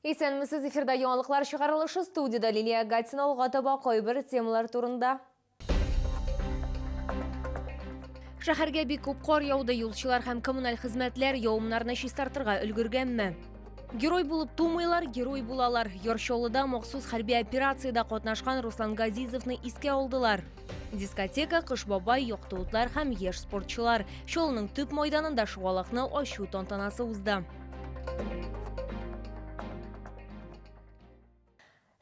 Есенмісіз эфирда яңалықлар шығарылышы студияда Лилия Гатина ұлғатыба қойбір темалар турында. Шәһәргә бик күп қор яуды, юлчылар һәм коммуналь хезмәтләр яумнарны чистартырга өлгергәнме? Герой булып тумыйлар, герой булалар. Йоршолыда махсус хәрби операцияда катнашкан Руслан Газизовны искә алдылар. Дискотека, Кыш бабай, яктылыклар һәм яшь спортчылар. Шолының төп майданында шуалыкны ачу тантанасы узды.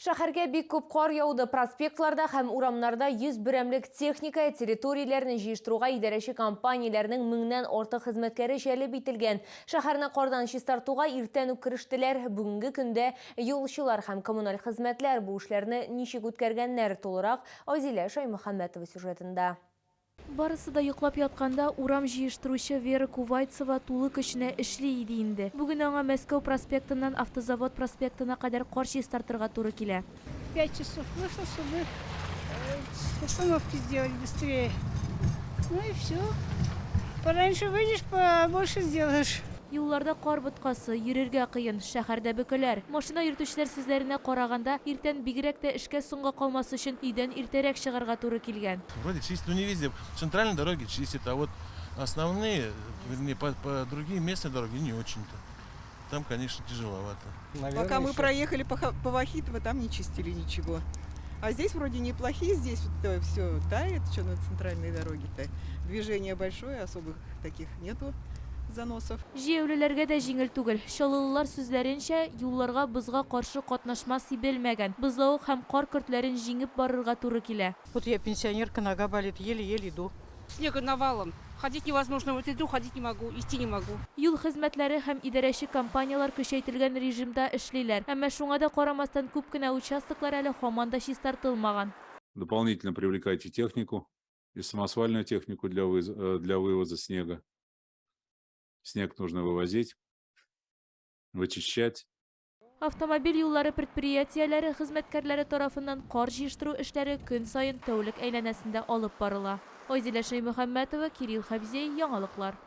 Шәһәргә бик күп қор яуды, проспектларда һәм урамнарда 100 берәмлек техника территорияләрне җыештыруга идарәче компанияләрнең 1000-нән артык хезмәткәре җәлеп ителгән. Шәһәрне кардан чистартуга иртән үк керештеләр. Бүгенге көндә юлчылар һәм коммуналь хезмәтләр бу эшләрне ничек үткәргәннәр тулырак Азилә Шаймөхәммәтова сюжетында. Барысы да йоклап ятканда урам җыештыручы Вера Кувайцева тулы көченә эшли иде инде. Бүген аңа Мәскәү проспектыннан Автозавод проспектына кадәр кар чистартырга туры килә. 5 часов вышел, чтобы остановки сделать быстрее. Ну и все. Пораньше выйдешь, побольше сделаешь. Юлларда кар боткасы, йөрергә кыен, шәһәрдә бөкеләр. Машина йөртүчеләр сүзләренә караганда, иртән бигрәк тә эшкә соңга калмас өчен өйдән иртәрәк чыгарга туры килгән. Вроде чистят, но не везде. Центральные дороги чистят, а вот основные, вернее, по другие местные дороги не очень-то. Там, конечно, тяжеловато. Наверное, пока мы проехали по Вахитово, там не чистили ничего. А здесь вроде неплохие, здесь вот все тает, что на центральной дороге-то. Движение большое, особых таких нету. Җәүлеләргә дә җиңел түгел. Шалылылар сүзләренчә, юлларга бызга каршы катнашма сибелмәгән. Бызлавык һәм кар көртләрен җиңеп барырга туры килә. Вот я пенсионерка, нога болит, еле-еле иду. Снега навалом. Ходить невозможно, вот иду, ходить не могу, идти не могу. Юл хезмәтләре һәм идарәче компаниялар көчәйтелгән режимда эшлиләр. Әмма шуңа да карамастан күп кенә участоклар әле һаман да чистартылмаган. Дополнительно привлекайте технику и самосвальную технику для вывоза снега. Снег нужно вывозить, вычищать. Автомобиль юллары предприятияләре хезмәткәрләре тарафыннан кар җыештыру эшләре көн саен тәүлек әйләнәсендә алып барыла. Азилә Шаймөхәммәтова, Кирилл Хабзей, яңалыклар.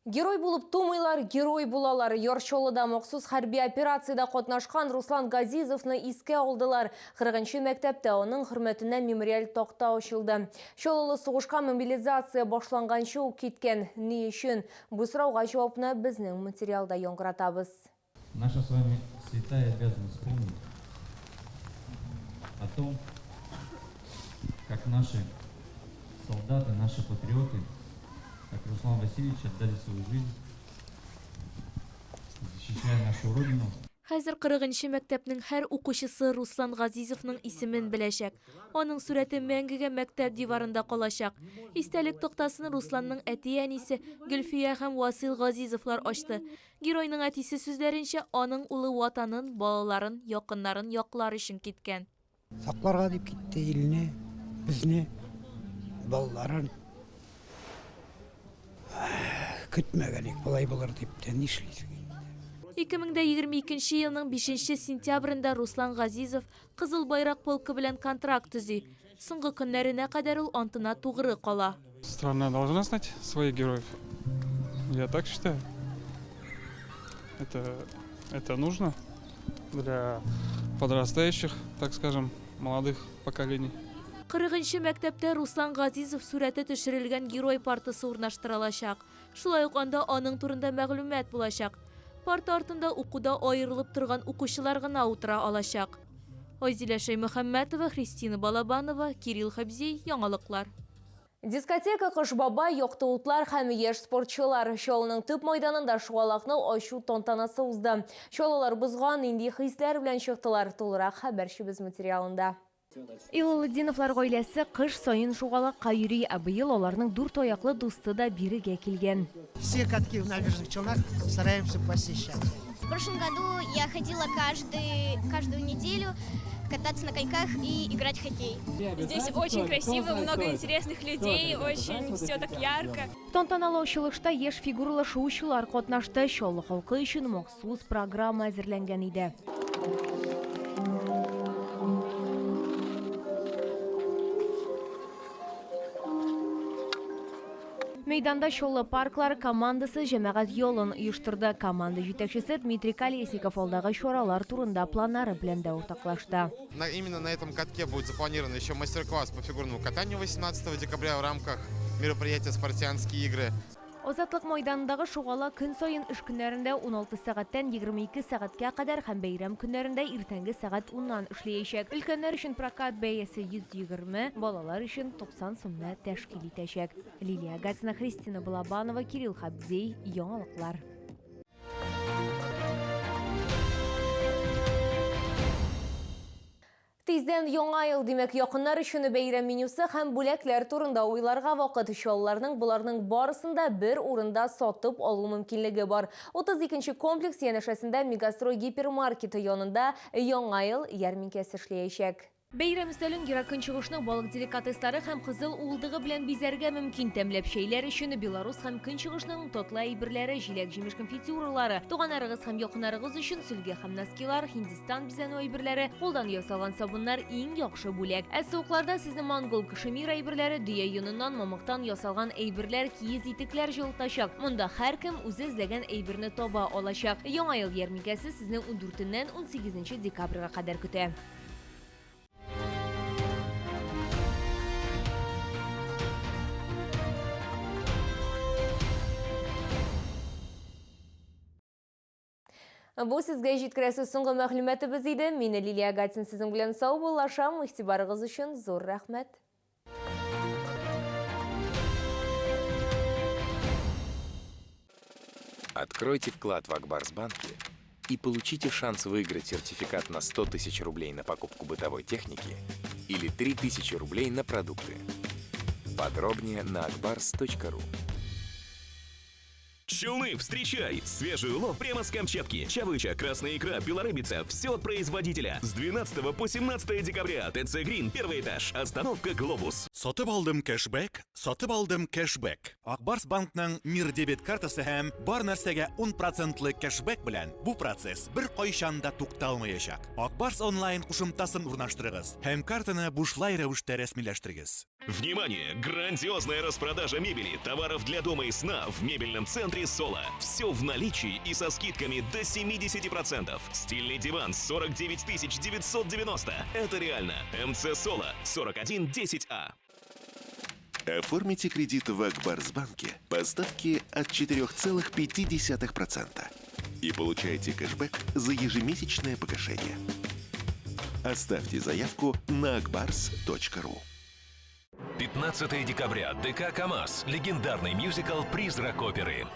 Герой булып тумыйлар, герой булалар. Йоршолыда махсус хәрби операцияда катнашкан Руслан Газизовны искә алдылар. 40-нчы мәктәптә аның хөрмәтенә мемориаль такта ачылды. Шолылы сугышка мобилизация башланганчы ук киткән. Ни өчен? Бу сорауга җавапны безнең материалда яңгыратабыз. Наша с вами святая обязанность помнить о том, как наши солдаты, наши патриоты, как Руслан Васильевич отдали свою жизнь, защищая нашу Родину. Хәзер 40-нчы мәктәпнең һәр укучысы Руслан Газизовның исемен беләчәк. Аның сурәте мәңгегә мәктәп диварында калачак. Истәлек тактасын Русланның әти-әнисе Гөлфия һәм Васил Газизовлар ачты. Геройның әтисе сүзләренчә, аның улы ватанын, балаларын, якыннарын яклар өчен киткән. Сакларга дип китте илне, безне, балаларын. Көтмәгәнек болай булыр дип тә нишлисең. 2022 елның 5 сентябрында Руслан Газизов Кызыл Байрак полкы белән контракт төзи. Соңгы көннәренә кадәр ул антына тугры кала. Страна должна знать своих героев. Я так считаю. Это нужно для подрастающих, так скажем, молодых поколений. 40-нчы мәктәптә Руслан Газизов сурәте төшерелгән герой партасы урнаштырылачак. Шулай ук анда аның турында мәгълүмат булачак. Парта артында укуда аерылып торган укучылар гына утыра алачак. Азилә Шаймөхәммәтова, Христина Балабанова, Кирилл Хабзей, яңалыклар. Дискотека, Кыш бабай, яктылыклар һәм яшь спортчылар. Шолының төп майданында шуалыкны ачу тантанасы узды. Шолалар бузган инди хисләр белән чыктылар. Тулырак хәбәрчебез материалында. Илалыдиновлар гаиләсе кыш сайын шугалакка йөри, ә быел аларның 4 аяклы дусты да бирегә килгән. Все катки в набережных Челнах стараемся посещать. В прошлом году я ходила каждую неделю кататься на коньках и играть в хоккей. Здесь очень красиво, много интересных людей, очень все так ярко. Тантаналы ачылышта яшь фигуралы шоучылар катнашты. Чаллы халкы өчен махсус программа әзерләнгән иде. Мәйданда шолы парклар командасы жәмәгать yolын ұйыштырды. Команда жетекшісі Дмитрий Колесников алдағы шоралар турында планары белән дә ортаклашты. Именно на этом катке будет запланирован еще мастер-класс по фигурному катанию 18 декабря в рамках мероприятия «Спартианские игры». Азатлык майданындагы шугала көн сайын эш көннәрендә 16 сәгатьтән 22 сәгатькә кадәр һәм бәйрәм көннәрендә иртәнге сәгать 10-нан эшләячәк. Өлкәннәр өчен прокат бәясе 120, балалар өчен 90 сумны тәшкил итәчәк. Лилия Гацина, Христина Балабанова, Кирилл Хабзей, Яңалыклар. Тиздән яңа ел димәк, якыннар өчен бәйрәм менюсы һәм бүләкләр турында уйларга вакыт шулларның буларның барысында бер урында сатып алу мөмкинлеге бар. 32-нче комплекс янәшәсендә Мегастрой гипермаркеты янында яңа ел ярминкәсе эшләячәк. Бәйрәм өстәлен көнчыгышның балык деликатеслары һәм кызыл улдыгы белән бизәргә мөмкин тәмләп шәйләр өчен Белорус һәм көнчыгышның татлы әйберләре, җиләк-җимеш конфитюралары, туганнарыгыз һәм якыннарыгыз өчен сөлге һәм носкилар, Һиндстан бизәнү әйберләре, кулдан ясалган сабыннар иң яхшы бүләк. Ә суыкларда сезне монгол кашемир әйберләре, дөя йоныннан, мамыктан ясалган әйберләр, киез итекләр җылытачак. Монда һәркем үзе эзләгән әйберне таба алачак. Яңа ел ярминкәсе сезне 14-ннән 18 декабрьгә кадәр көтә. Бу сезгә җиткерәсе соңгы мәгълүматыбыз иде. Мин Лилия Гацин сезнең белән сау булашам. Игътибарыгыз өчен зур рәхмәт. Откройте вклад в Акбарсбанке и получите шанс выиграть сертификат на 100 тысяч рублей на покупку бытовой техники или 3000 рублей на продукты. Подробнее на akbars.ru. Челны, встречай! Свежий улов прямо с Камчатки. Чавыча, красная икра, белорыбица. Все от производителя. С 12 по 17 декабря. ТЦ Грин, первый этаж. Остановка Глобус. Сатып алдым кэшбэк, сатып алдым кэшбэк. Акбарсбанкның Мир дебет картасы һәм бар нәрсәгә 10% кэшбэк белән бу процесс бер кайчан да тукталмаячак. Акбарс онлайн кушымтасын урнаштырыгыз һәм картаны бушлай рәвештә рәсмиләштерегез. Внимание! Грандиозная распродажа мебели, товаров для дома и сна в мебельном центре Соло. Все в наличии и со скидками до 70%. Стильный диван 49 990. Это реально. МЦ Соло 4110А. Оформите кредит в Акбарсбанке по ставке от 4,5% и получайте кэшбэк за ежемесячное погашение. Оставьте заявку на akbars.ru. 15 декабря. ДК «КамАЗ». Легендарный мюзикл «Призрак оперы».